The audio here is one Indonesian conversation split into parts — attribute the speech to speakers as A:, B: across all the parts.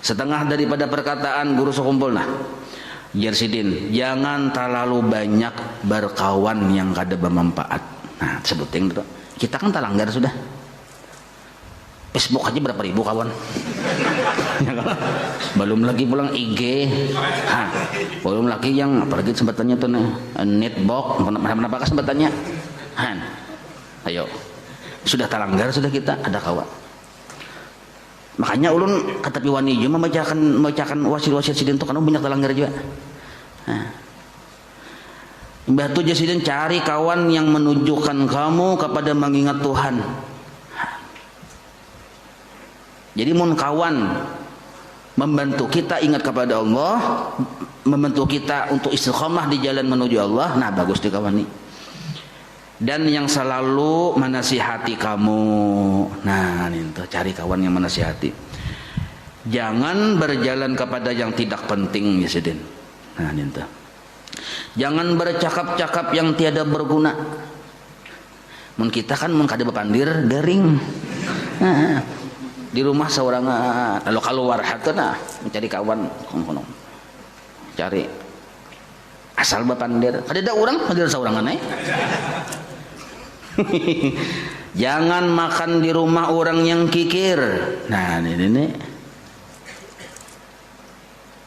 A: setengah daripada perkataan guru sekumpul. Nah, Jersidin, jangan terlalu banyak berkawan yang kada bermanfaat. Nah, sebutin itu. Kita kan talanggar sudah. Facebook aja berapa ribu kawan. Ya kan? Belum lagi pulang IG. Belum lagi yang apalagi sebutannya tuh netbox, apa sebutannya? Ayo. Sudah talanggar sudah kita ada kawan. Makanya ulun kata piwani juga membacakan wasil-wasil sidin tuh karena banyak talanggar juga. Mbah tu Jasidin, cari kawan yang menunjukkan kamu kepada mengingat Tuhan. Jadi mun kawan membantu kita ingat kepada Allah, membantu kita untuk istiqomah di jalan menuju Allah, nah bagus di kawan ini. Dan yang selalu menasihati kamu, nah itu cari kawan yang menasihati. Jangan berjalan kepada yang tidak penting, Jasidin. Nah itu. Jangan bercakap-cakap yang tiada berguna. Mun kita kan mun kada bepandir garing. Di rumah seorang lalu keluar hatuna mencari kawan kono. Cari asal bepandir. Kada ada orang, hadir seorangan Jangan makan di rumah orang yang kikir. Nah, ini.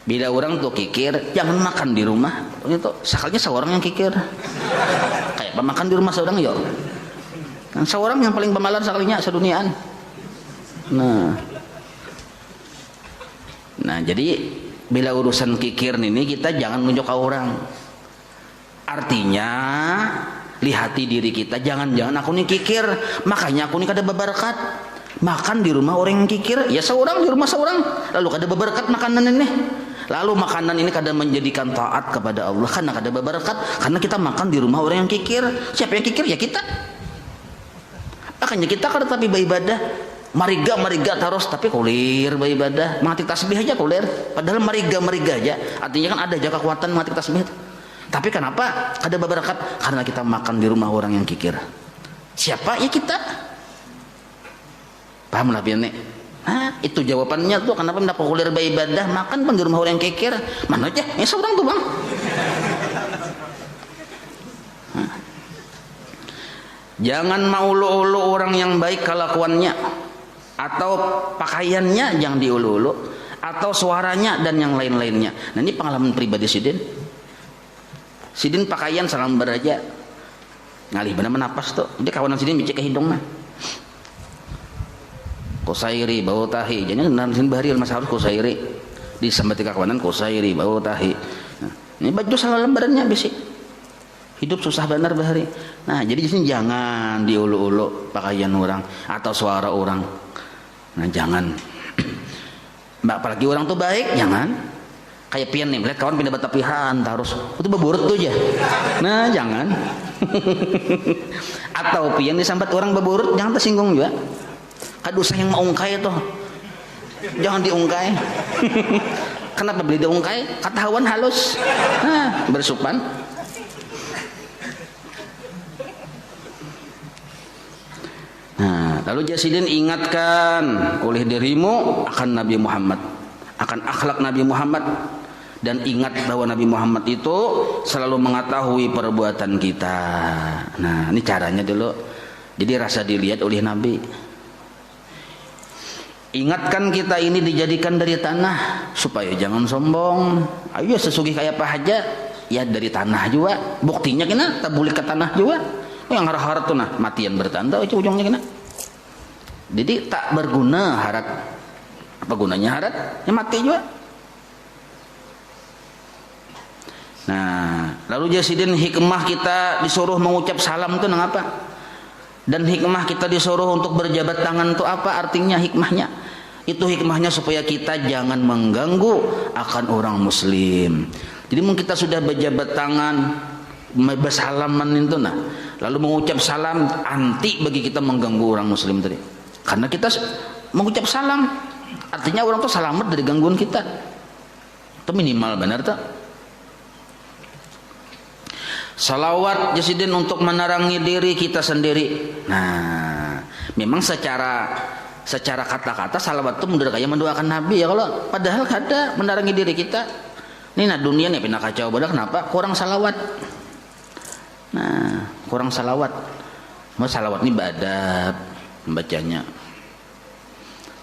A: Bila orang tuh kikir, jangan makan di rumah. Itu sakalnya seorang yang kikir. Kayak pemakan di rumah seorang yo. Kan seorang yang paling pemalar sakalinya seduniaan. Nah, jadi bila urusan kikir ini kita jangan nunjuk ke orang. Artinya lihati diri kita, jangan aku nih kikir, makanya aku nih kada berberkat. Makan di rumah orang yang kikir, ya seorang di rumah seorang, lalu kada berberkat makanan ini. Lalu makanan ini kadang menjadikan taat kepada Allah karena kada berberkat, karena kita makan di rumah orang yang kikir. Siapa yang kikir? Ya kita. Makanya kita kada tapi beribadah, mariga terus tapi kulir beribadah, mati tasbih aja kulir. Padahal mariga aja. Artinya kan ada aja kekuatan mati tasbih. Tapi kenapa kada berberkat? Karena kita makan di rumah orang yang kikir. Siapa? Ya kita. Paham lah biar itu jawabannya tuh kenapa mendapat kulir beribadah makan pun di rumah orang yang kikir. Mana aja? Ya seorang tuh bang. Jangan mau ulu-ulu orang yang baik kelakuannya atau pakaiannya jangan diulu-ulu atau suaranya dan yang lain-lainnya. Nah ini pengalaman pribadi Sidin pakaian salam beraja ngalih benar napas tuh. Jadi kawanan Sidin bicik ke hidung mah. Kusairi bau tahi. Jadi nanti bahari mas harus kusairi di sambati kawanan kusairi bau tahi. Nah, ini baju salah lembarannya bisi. Hidup susah benar bahari. Nah jadi di sini jangan diulu-ulu pakaian orang atau suara orang. Nah jangan. Apalagi orang tuh baik jangan. Kayak pian nih, melihat kawan pindah batapihan terus itu beburut tuh aja. Nah jangan. Atau pian disambat orang beburut jangan tersinggung juga. Kadusa yang mau ungkai tuh jangan diungkai. Kenapa beli diungkai? Ketahuan halus. Nah bersupan. Nah lalu Jasidin ingatkan oleh dirimu akan Nabi Muhammad, akan akhlak Nabi Muhammad, dan ingat bahwa Nabi Muhammad itu selalu mengetahui perbuatan kita. Nah ini caranya dulu. Jadi rasa dilihat oleh Nabi. Ingatkan kita ini dijadikan dari tanah supaya jangan sombong. Ayo sesugih kayak apa aja ya dari tanah juga. Buktinya kena tabulik ke tanah juga. Yang harap-harap tuh nah matian bertanda itu ujungnya kena. Jadi tak berguna harap. Apa gunanya harap? Ya mati juga. Nah, lalu Jasidin hikmah kita disuruh mengucap salam itu nang apa? Dan hikmah kita disuruh untuk berjabat tangan itu apa artinya hikmahnya? Itu hikmahnya supaya kita jangan mengganggu akan orang muslim. Jadi mungkin kita sudah berjabat tangan, bersalaman itu nah, lalu mengucap salam anti bagi kita mengganggu orang muslim tadi. Karena kita mengucap salam, artinya orang tuh selamat dari gangguan kita. Itu minimal benar tak? Salawat Jasidin untuk menerangi diri kita sendiri. Nah, memang secara secara kata-kata salawat itu menurut kayak mendoakan Nabi ya, kalau padahal ada menarangi diri kita. Ini nah dunia nih pindah kacau, padahal kenapa? Kurang salawat. Nah, kurang salawat. Mau salawat ini badab membacanya.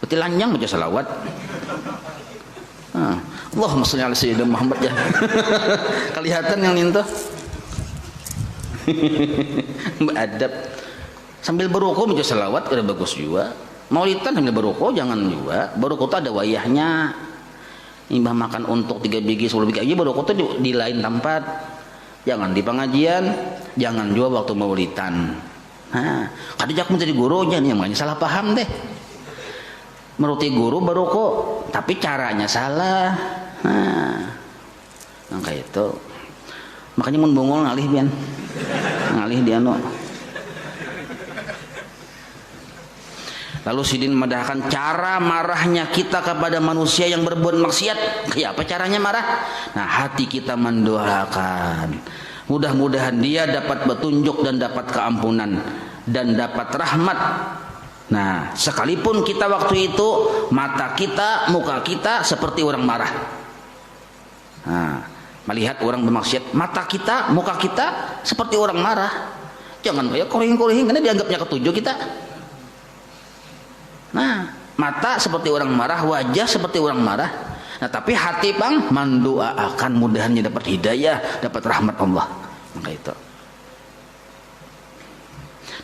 A: Berarti lanjang baca salawat. Allahumma sholli ala sayyidina Muhammad ya. Kelihatan yang itu. Adab. Sambil beruku baca salawat udah bagus juga. Maulidan sambil beruku jangan juga. Beruku itu ada wayahnya. Imbah makan untuk 3 biji 10 biji aja beruku itu di lain tempat. Jangan di pengajian, jangan juga waktu maulidan. Nah, kadang menjadi gurunya nih yang salah paham deh. Meruti guru beruku, tapi caranya salah. Nah, kayak itu. Makanya mun bungul ngalih pian. Ngalih dia no. Lalu Sidin memedahkan cara marahnya kita kepada manusia yang berbuat maksiat. Kayak apa caranya marah? Nah, hati kita mendoakan. Mudah-mudahan dia dapat petunjuk dan dapat keampunan dan dapat rahmat. Nah, sekalipun kita waktu itu mata kita, muka kita seperti orang marah. Nah, melihat orang bermaksiat, mata kita, muka kita seperti orang marah. Jangan kayak koreng-koreng karena dianggapnya ketujuh kita. Nah, mata seperti orang marah, wajah seperti orang marah. Nah, tapi hati bang mendoakan mudahannya dapat hidayah, dapat rahmat Allah. Maka itu.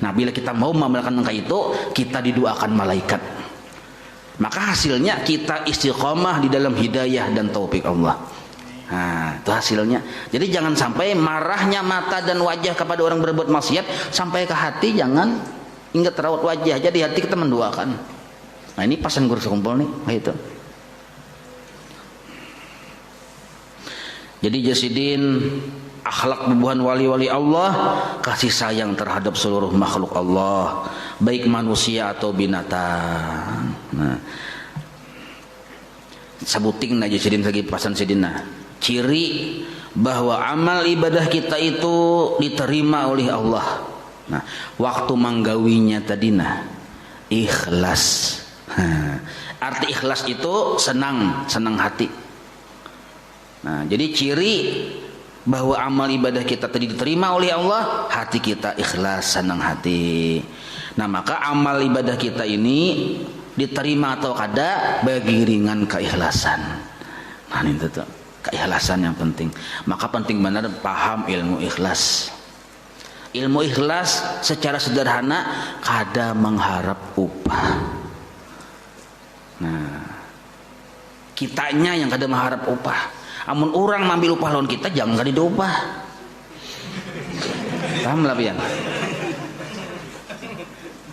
A: Nah, bila kita mau mengamalkan angka itu, kita didoakan malaikat. Maka hasilnya kita istiqomah di dalam hidayah dan taufik Allah. Nah, itu hasilnya. Jadi jangan sampai marahnya mata dan wajah kepada orang berbuat maksiat sampai ke hati, jangan ingat raut wajah. Jadi hati kita mendoakan. Nah, ini pasan guru sekumpul nih, kayak itu. Jadi Jasidin akhlak bubuhan wali-wali Allah, kasih sayang terhadap seluruh makhluk Allah, baik manusia atau binatang. Nah, sabuting aja Sidin lagi pasan Sidina. Ciri bahwa amal ibadah kita itu diterima oleh Allah. Nah, waktu manggawinya tadina ikhlas. Arti ikhlas itu senang hati. Nah, jadi ciri bahwa amal ibadah kita tadi diterima oleh Allah, hati kita ikhlas, senang hati. Nah, maka amal ibadah kita ini diterima atau kada bagi ringan keikhlasan. Nah, itu tuh keikhlasan yang penting. Maka penting benar paham ilmu ikhlas. Ilmu ikhlas secara sederhana kada mengharap upah. Nah, kitanya yang kada mengharap upah. Amun orang ngambil upah lawan kita jangan kada diupah. Paham lah pian?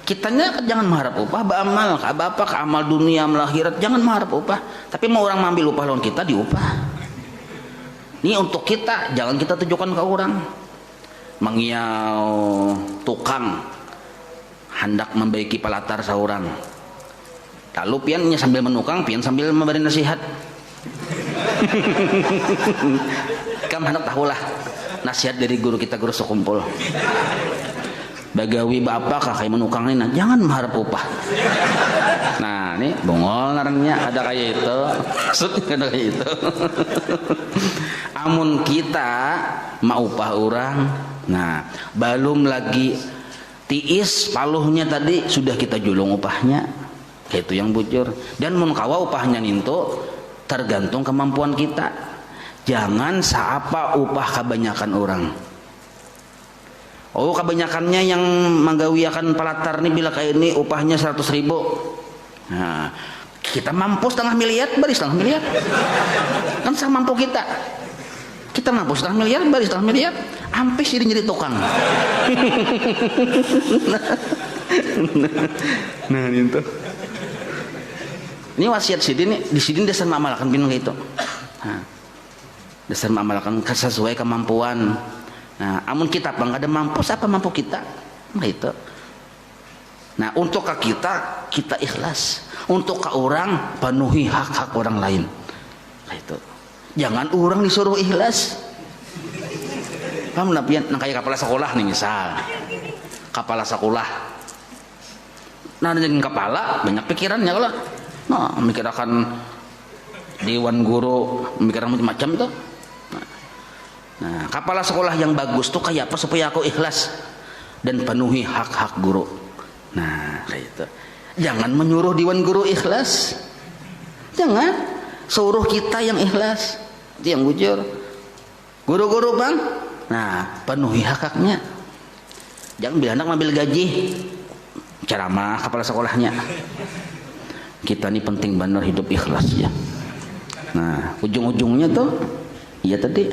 A: Kitanya jangan mengharap upah, beramal, apa ke amal dunia, amal akhirat, jangan mengharap upah. Tapi mau orang ngambil upah lawan kita diupah. Ini untuk kita, jangan kita tujukan ke orang. Mengiau tukang hendak membaiki palatar seorang. Lalu piannya sambil menukang, pian sambil memberi nasihat. Kamu hendak tahulah nasihat dari guru kita, guru sekumpul. Bagawi bapak kakak menukang ini, nah, jangan mengharap upah. Nah, ini bongol narangnya ada kayak itu, maksudnya ada kayak itu. Amun kita mau upah orang, nah belum lagi tiis paluhnya tadi sudah kita julung upahnya, itu yang bujur. Dan mun kawa upahnya ninto tergantung kemampuan kita. Jangan seapa upah kebanyakan orang. Oh, kebanyakannya yang menggawiakan palatar nih bila kayak ini upahnya 100.000. Nah, kita mampu 500 miliar, bari 500 miliar. Kan sama mampu kita. Kita mampu 500 miliar, bari 500 miliar. Ampe sih jadi tukang. Nah, itu. Ini wasiat Sidin nih, di Sidin dasar mengamalkan bingung gitu. Nah, dasar mengamalkan sesuai kemampuan. Nah, amun kita bang ada mampu, siapa mampu kita? Nah, itu. Nah, untuk ke kita, kita ikhlas. Untuk ke orang, penuhi hak-hak orang lain. Nah, itu. Jangan orang disuruh ikhlas. Paham napian? Nah, kayak kepala sekolah nih misal. Kepala sekolah. Nah dengan kepala banyak pikirannya kalau memikirkan dewan guru, memikirkan macam-macam tuh. Nah, kepala sekolah yang bagus tuh kayak apa supaya aku ikhlas dan penuhi hak-hak guru. Nah, kayak itu. Jangan menyuruh dewan guru ikhlas. Jangan suruh kita yang ikhlas. Itu yang bujur. Guru-guru bang, nah penuhi hak-haknya. Jangan bila anak ngambil gaji, ceramah kepala sekolahnya. Kita ini penting benar hidup ikhlas ya. Nah ujung-ujungnya tuh, iya tadi,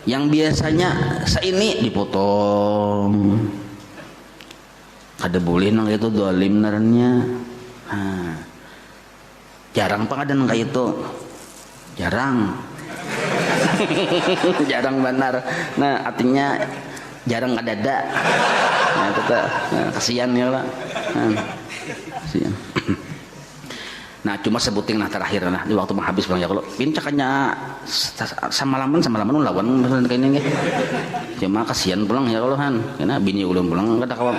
A: yang biasanya ini dipotong. Kada boleh nang itu dolim narannya. Nah, jarang pengadaan kayak itu, jarang. Jarang benar. Nah artinya jarang ada. Nah tetap kasihan ya lah. Kasihan. Nah cuma sebutin nah terakhir nah di waktu menghabis bang ya kalau pincakannya samalaman lawan kayak ini. Cuma kasihan pulang ya kalau han karena bini ulun pulang kada kawan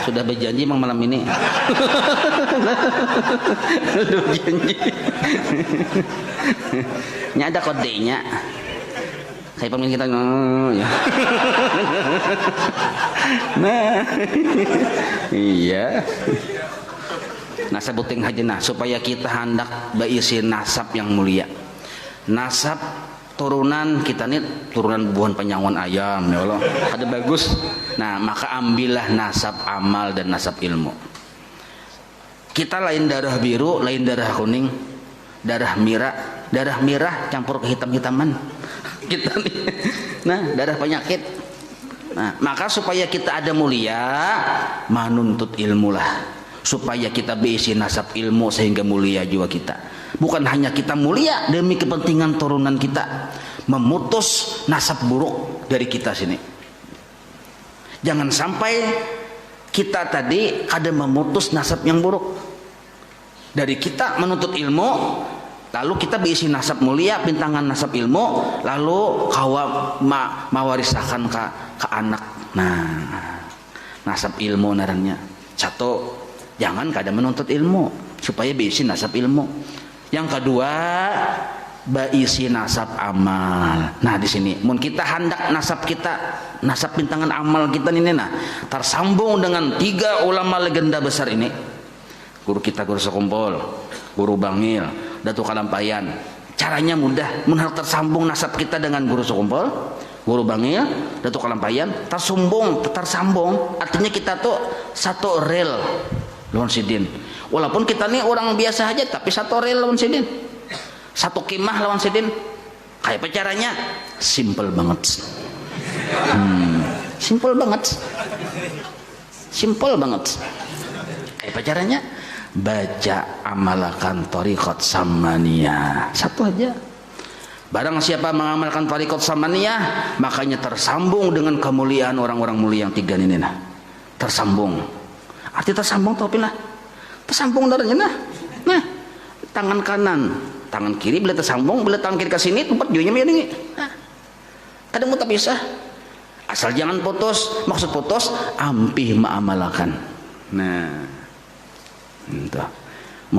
A: sudah berjanji emang malam ini. Sudah berjanji. Ini ada kodenya. Kayak pemimpin kita ya. Nah. Iya. Nah sebutin aja nah supaya kita hendak berisi nasab yang mulia. Nasab turunan kita nih turunan buah penyangon ayam ya Allah. Ada bagus. Nah maka ambillah nasab amal dan nasab ilmu. Kita lain darah biru, lain darah kuning, darah merah campur ke hitam-hitaman. Kita nih. Nah darah penyakit. Nah maka supaya kita ada mulia, menuntut ilmu lah. Supaya kita berisi nasab ilmu sehingga mulia jiwa kita. Bukan hanya kita mulia demi kepentingan turunan kita, memutus nasab buruk dari kita sini. Jangan sampai kita tadi ada memutus nasab yang buruk dari kita menuntut ilmu, lalu kita berisi nasab mulia, bintangan nasab ilmu, lalu mawarisahkan ke anak. Nah, nasab ilmu narannya. Satu, jangan kada menuntut ilmu supaya berisi nasab ilmu. Yang kedua, berisi nasab amal. Nah di sini, mun kita hendak nasab kita, nasab bintangan amal kita ini nah tersambung dengan 3 ulama legenda besar ini. Guru kita Guru Sekumpul, Guru Bangil, Datuk Kalampayan. Caranya mudah, mun tersambung nasab kita dengan Guru Sekumpul, Guru Bangil, Datuk Kalampayan, tersambung. Artinya kita tuh satu rel lawan sidin. Walaupun kita nih orang biasa aja, tapi satu rel lawan sidin, satu kemah lawan sidin. Kayak apa caranya? Simple banget. Simple banget. Kayak apa caranya? Baca amalkan thariqat samaniyah. Satu aja. Barang siapa mengamalkan thariqat samaniyah, makanya tersambung dengan kemuliaan orang-orang mulia yang 3 ini nah. Tersambung. Arti tersambung tuh apa lah? Tersambung darahnya nah tangan kanan tangan kiri bila tersambung, bila tangan kiri ke sini tempat jualnya begini. Nah, kadang mau tak bisa asal jangan putus. Maksud putus ampih mengamalkan. Nah entah